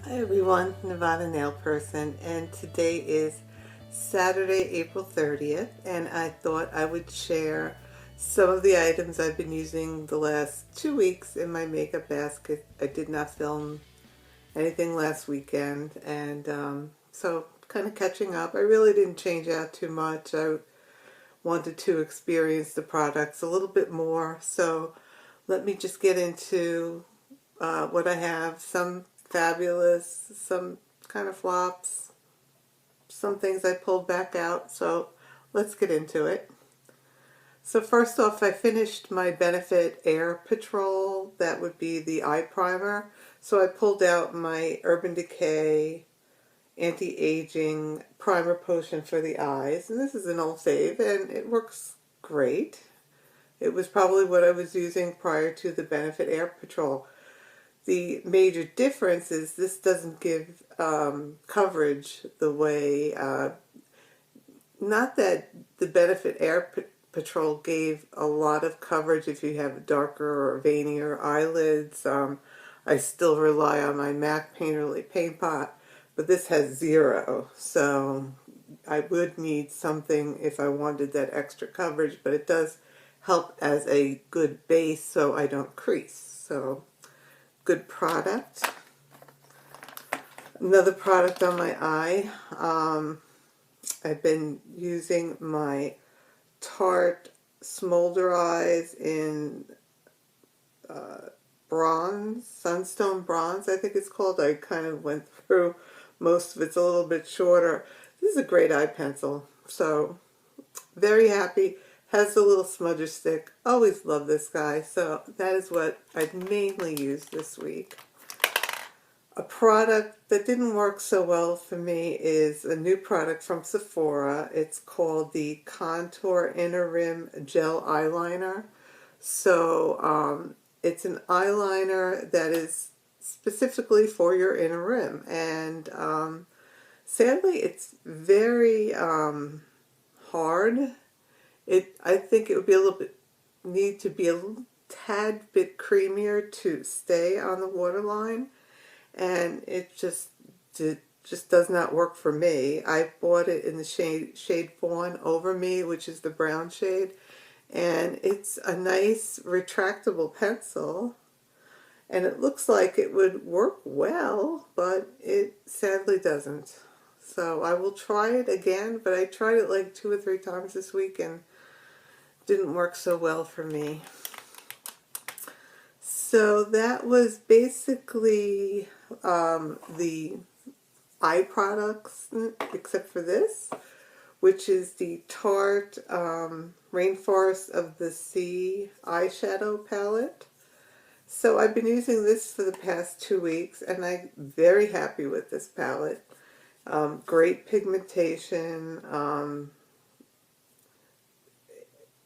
Hi everyone, Nevada Nail Person, and today is Saturday, April 30th, and I thought I would share some of the items I've been using the last 2 weeks in my makeup basket. I did not film anything last weekend, and so kind of catching up. I really didn't change out too much. I wanted to experience the products a little bit more, so let me just get into what I have. Some fabulous, some kind of flops, some things I pulled back out. So let's get into it. So first off, I finished my Benefit Air Patrol. That would be the eye primer. So I pulled out my Urban Decay anti-aging primer potion for the eyes. And this is an old fave and it works great. It was probably what I was using prior to the Benefit Air Patrol. The major difference is this doesn't give coverage the way, not that the Benefit Air Patrol gave a lot of coverage if you have darker or veinier eyelids. I still rely on my MAC Painterly Paint Pot, but this has zero. So I would need something if I wanted that extra coverage, but it does help as a good base so I don't crease. So good product. Another product on my eye. I've been using my Tarte Smolder Eyes in bronze, Sunstone Bronze, I think it's called. I kind of went through most of it. It's a little bit shorter. This is a great eye pencil. So very happy. Has the little smudger stick. Always love this guy. So that is what I've mainly used this week. A product that didn't work so well for me is a new product from Sephora. It's called the Contour Inner Rim Gel Eyeliner. So it's an eyeliner that is specifically for your inner rim. And sadly, it's very hard. I think it would be a little bit, need to be a little tad bit creamier to stay on the waterline. And it just does not work for me. I bought it in the shade Fawn Over Me, which is the brown shade, and it's a nice retractable pencil, and it looks like it would work well, but it sadly doesn't. So I will try it again, but I tried it like 2 or 3 times this week and didn't work so well for me. So that was basically the eye products, except for this, which is the Tarte Rainforest of the Sea eyeshadow palette. So I've been using this for the past 2 weeks, and I'm very happy with this palette. Great pigmentation.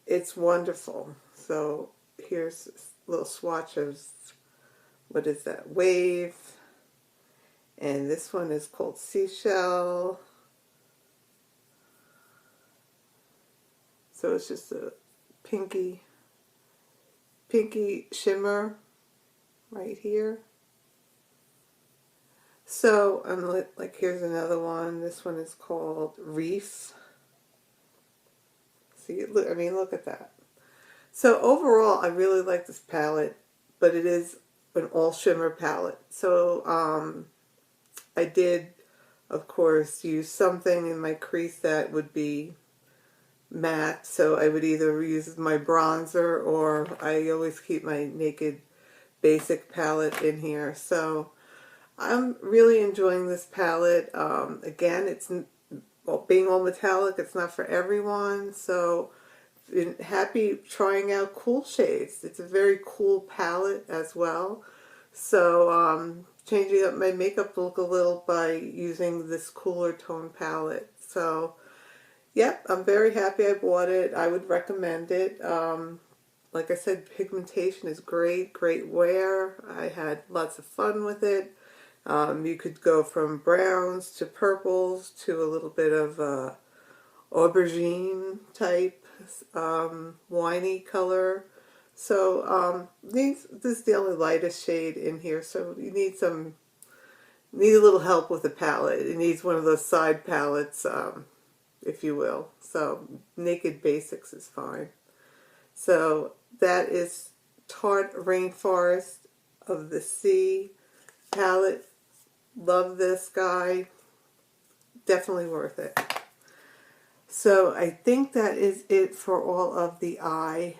It's wonderful. So here's a little swatch of, what is that, Wave. And this one is called Seashell. So it's just a pinky shimmer right here. So like here's another one. This one is called Reef. See, look, I mean, look at that. So overall, I really like this palette, but it is an all shimmer palette. So I did, of course, use something in my crease that would be matte. So I would either use my bronzer, or I always keep my Naked Basic palette in here. So I'm really enjoying this palette. Again, it's, well, being all metallic, it's not for everyone. So been happy trying out cool shades. It's a very cool palette as well. So changing up my makeup look a little by using this cooler tone palette. So yep, I'm very happy I bought it. I would recommend it. Like I said, pigmentation is great, great wear. I had lots of fun with it. You could go from browns to purples to a little bit of aubergine type winey color. So this is the only lightest shade in here, so you need some need a little help with the palette. It needs one of those side palettes, if you will. So Naked Basics is fine. So that is Tarte Rainforest of the Sea palette. Love this guy. Definitely worth it. So I think that is it for all of the eye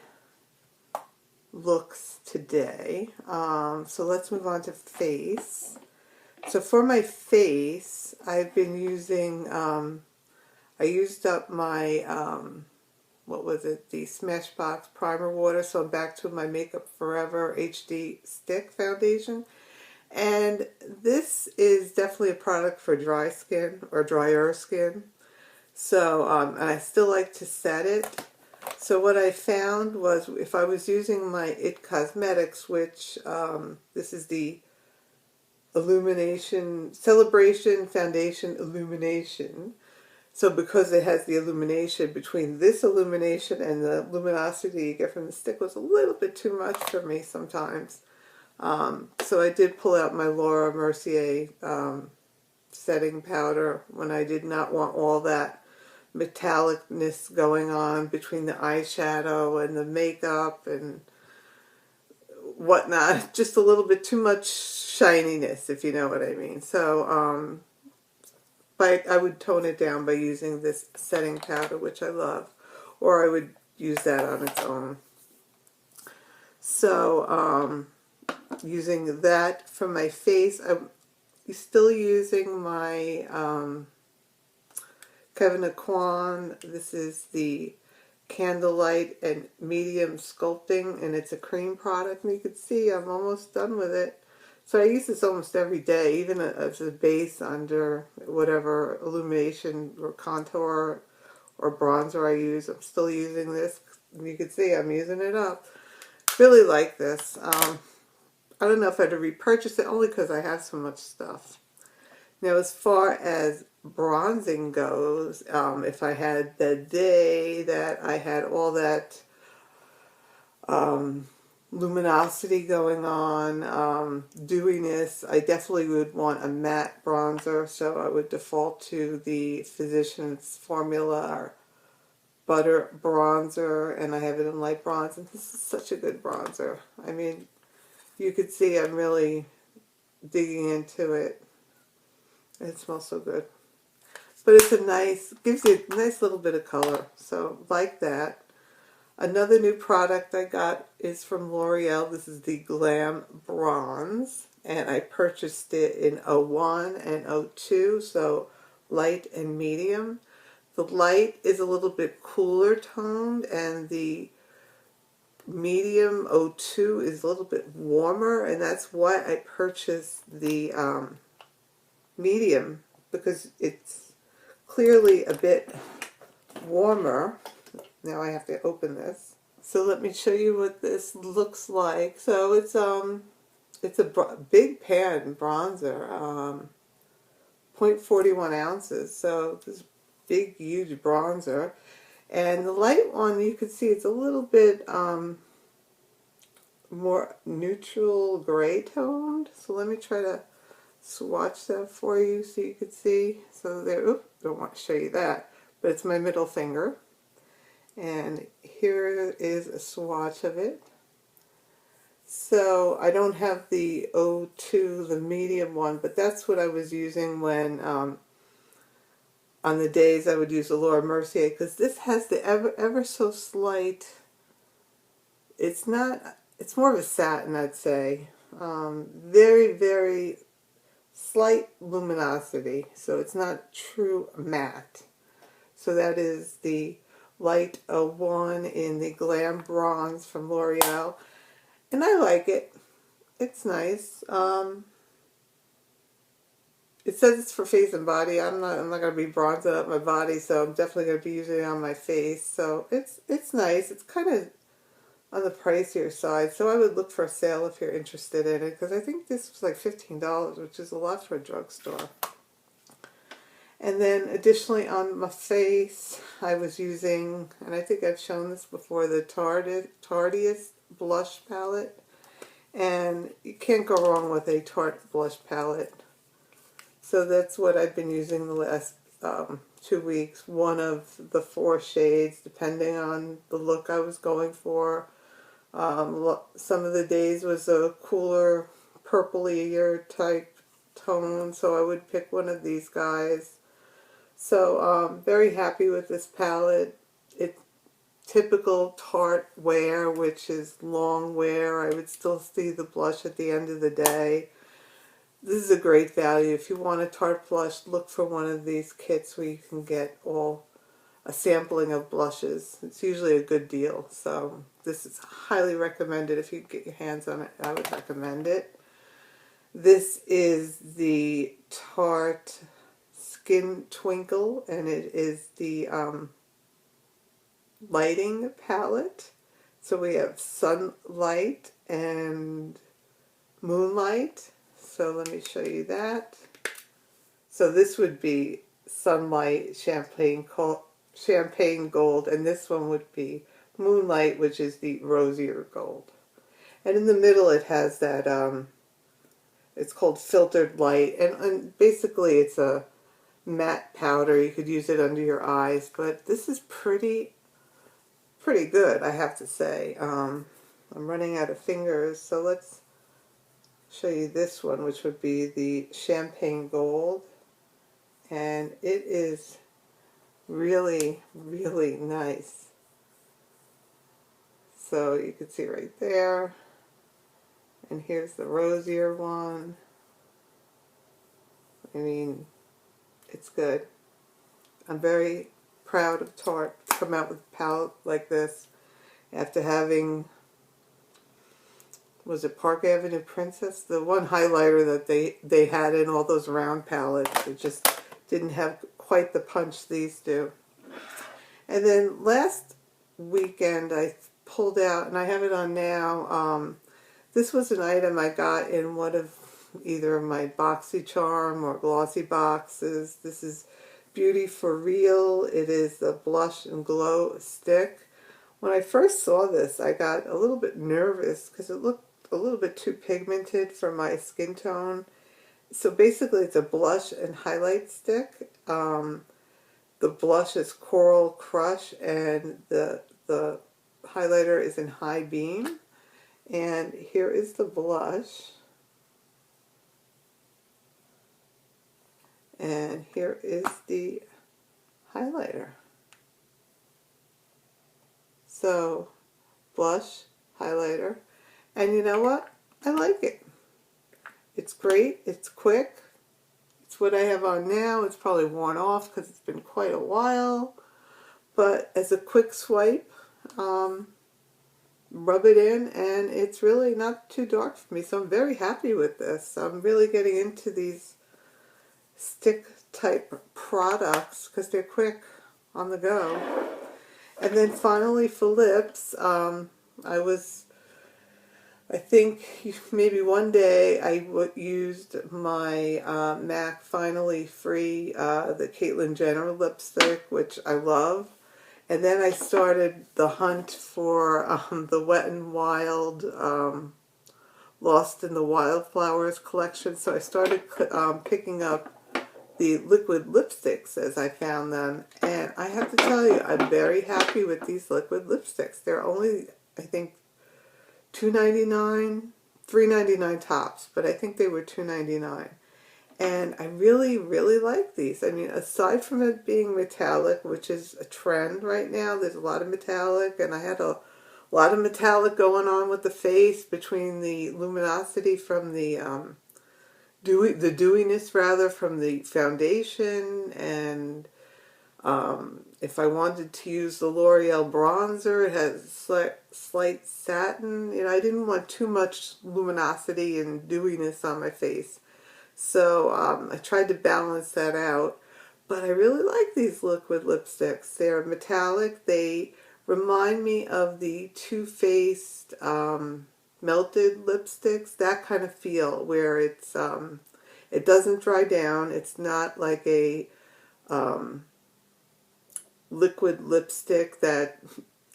looks today. So let's move on to face. So for my face, I've been using, I used up my, what was it, the Smashbox Primer Water, so I'm back to my Makeup Forever HD Stick Foundation. And this is definitely a product for dry skin or drier skin. So, and I still like to set it. So what I found was if I was using my IT Cosmetics, which this is the Illumination Celebration Foundation Illumination. So because it has the illumination, between this illumination and the luminosity you get from the stick was a little bit too much for me sometimes. So I did pull out my Laura Mercier setting powder when I did not want all that metallicness going on between the eyeshadow and the makeup and whatnot. Just a little bit too much shininess, if you know what I mean. So but I would tone it down by using this setting powder, which I love, or I would use that on its own. So using that for my face, I'm still using my Kevyn Aucoin. This is the Candlelight and Medium Sculpting, and it's a cream product, and you can see I'm almost done with it. So I use this almost every day, even as a base under whatever illumination or contour or bronzer I use. I'm still using this. You can see I'm using it up. Really like this. I don't know if I'd repurchase it, only because I have so much stuff. Now, as far as bronzing goes, if I had the day that I had all that luminosity going on, dewiness, I definitely would want a matte bronzer, so I would default to the Physicians Formula or Butter Bronzer, and I have it in light bronze, and this is such a good bronzer. I mean, you could see I'm really digging into it. It smells so good. But it's a nice, gives you a nice little bit of color, so like that. Another new product I got is from L'Oreal. This is the Glam Bronze, and I purchased it in 01 and 02, so light and medium. The light is a little bit cooler toned, and the medium 02 is a little bit warmer, and that's why I purchased the medium, because it's clearly a bit warmer. Now I have to open this. So let me show you what this looks like. So it's a big pan bronzer, 0.41 ounces. So this big, huge bronzer. And the light one, you can see it's a little bit more neutral gray toned. So let me try to swatch that for you so you can see. So there, oops, don't want to show you that, but it's my middle finger. And here is a swatch of it. So I don't have the 02, the medium one, but that's what I was using when, on the days I would use the Laura Mercier, because this has the ever so slight, it's not, it's more of a satin, I'd say. Very, very slight luminosity, so it's not true matte. So that is the Light 01 in the Glam Bronze from L'Oreal, and I like it. It's nice. It says it's for face and body. I'm not going to be bronzing up my body, so I'm definitely going to be using it on my face. So it's nice. It's kind of on the pricier side, so I would look for a sale if you're interested in it, because I think this was like $15, which is a lot for a drugstore. And then additionally on my face, I was using, and I think I've shown this before, the Tarteist blush palette. And you can't go wrong with a Tarte blush palette. So that's what I've been using the last 2 weeks. One of the 4 shades, depending on the look I was going for. Some of the days was a cooler, purplier type tone, so I would pick one of these guys. So very happy with this palette. It's typical Tarte wear, which is long wear. I would still see the blush at the end of the day. This is a great value. If you want a Tarte blush, look for one of these kits where you can get a sampling of blushes. It's usually a good deal. So this is highly recommended. If you get your hands on it, I would recommend it. This is the Tarte Skin Twinkle, and it is the lighting palette. So we have Sunlight and Moonlight. So let me show you that. So this would be Sunlight, Champagne Gold, and this one would be Moonlight, which is the rosier gold. And in the middle it has that, it's called Filtered Light, and basically it's a matte powder. You could use it under your eyes, but this is pretty good, I have to say. I'm running out of fingers, so let's show you this one, which would be the Champagne Gold, and it is really, really nice. So you can see right there, and here's the rosier one. I mean, it's good. I'm very proud of Tarte to come out with a palette like this after having, was it Park Avenue Princess? The one highlighter that they had in all those round palettes. It just didn't have quite the punch these do. And then last weekend I pulled out, and I have it on now, this was an item I got in one of either my BoxyCharm or Glossy boxes. This is Beauty for Real. It is the Blush and Glow Stick. When I first saw this, I got a little bit nervous because it looked a little bit too pigmented for my skin tone. So basically it's a blush and highlight stick. The blush is Coral Crush, and the highlighter is in High Beam. And here is the blush. And here is the highlighter. So, blush, highlighter. And you know what? I like it. It's great. It's quick. It's what I have on now. It's probably worn off because it's been quite a while. But as a quick swipe, rub it in, and it's really not too dark for me. So I'm very happy with this. I'm really getting into these stick type products because they're quick on the go. And then finally for lips, I think maybe one day I used my MAC Finally Free, the Caitlyn Jenner lipstick, which I love. And then I started the hunt for the WetNWild Lost in the Wildflowers collection. So I started picking up the liquid lipsticks as I found them. And I have to tell you, I'm very happy with these liquid lipsticks. They're only, I think, $2.99, $3.99 tops, but I think they were $2.99. And I really, really like these. I mean, aside from it being metallic, which is a trend right now, there's a lot of metallic, and I had a lot of metallic going on with the face between the luminosity from the dewiness rather from the foundation, and if I wanted to use the L'Oreal bronzer, it has slight satin. You know, I didn't want too much luminosity and dewiness on my face. So I tried to balance that out. But I really like these liquid lipsticks. They're metallic. They remind me of the Too Faced melted lipsticks, that kind of feel, where it's it doesn't dry down. It's not like a liquid lipstick that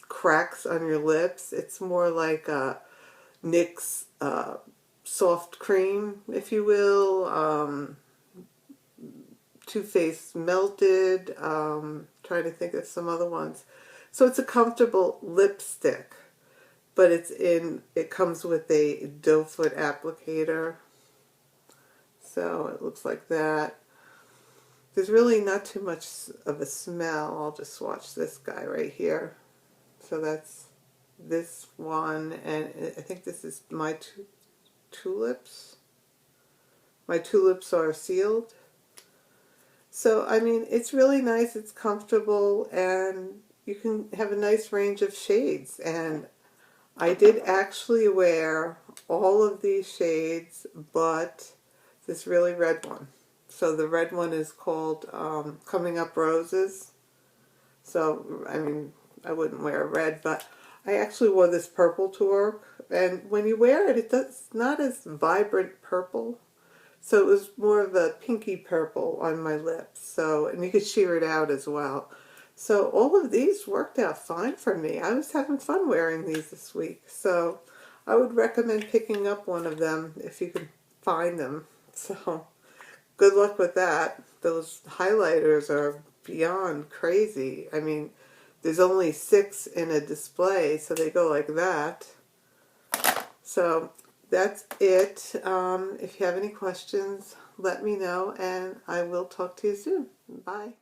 cracks on your lips. It's more like a NYX soft cream, if you will. Too Faced Melted, trying to think of some other ones. So it's a comfortable lipstick, but it comes with a doe foot applicator. So it looks like that. There's really not too much of a smell. I'll just swatch this guy right here. So that's this one, and I think this is my tulips. My tulips are sealed. So, I mean, it's really nice, it's comfortable, and you can have a nice range of shades. And I did actually wear all of these shades, but this really red one. So the red one is called Coming Up Roses. So, I mean, I wouldn't wear red, but I actually wore this purple to work. And when you wear it, it's not as vibrant purple. So it was more of a pinky purple on my lips. So, and you could sheer it out as well. So all of these worked out fine for me. I was having fun wearing these this week. So I would recommend picking up one of them if you can find them. So good luck with that. Those highlighters are beyond crazy. I mean, there's only 6 in a display, so they go like that. So that's it. If you have any questions, let me know, and I will talk to you soon. Bye.